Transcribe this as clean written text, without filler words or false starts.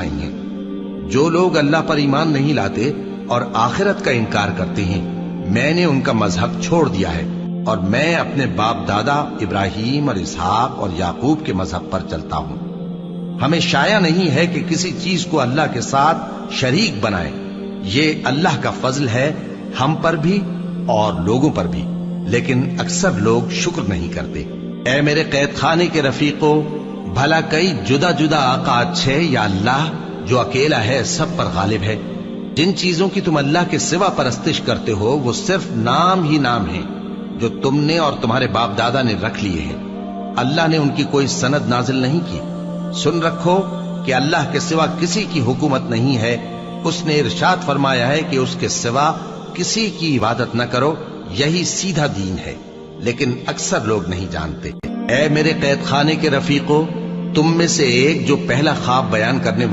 سکھائی ہیں۔ جو لوگ اللہ پر ایمان نہیں لاتے اور آخرت کا انکار کرتے ہیں، میں نے ان کا مذہب چھوڑ دیا ہے اور میں اپنے باپ دادا ابراہیم اور اسحاق اور یعقوب کے مذہب پر چلتا ہوں۔ ہمیں شایع نہیں ہے کہ کسی چیز کو اللہ کے ساتھ شریک بنائے۔ یہ اللہ کا فضل ہے ہم پر بھی اور لوگوں پر بھی، لیکن اکثر لوگ شکر نہیں کرتے۔ اے میرے قید خانے کے رفیقو، بھلا کئی جدا جدا آقا اچھے یا اللہ جو اکیلا ہے سب پر غالب ہے؟ جن چیزوں کی تم اللہ کے سوا پرستش کرتے ہو وہ صرف نام ہی نام ہیں جو تم نے اور تمہارے باپ دادا نے رکھ لیے ہیں۔ اللہ نے ان کی کوئی سند نازل نہیں کی۔ سن رکھو کہ اللہ کے سوا کسی کی حکومت نہیں ہے۔ اس نے ارشاد فرمایا ہے کہ اس کے سوا کسی کی عبادت نہ کرو، یہی سیدھا دین ہے، لیکن اکثر لوگ نہیں جانتے۔ اے میرے قید خانے کے رفیقو، تم میں سے ایک جو پہلا خواب بیان کرنے والا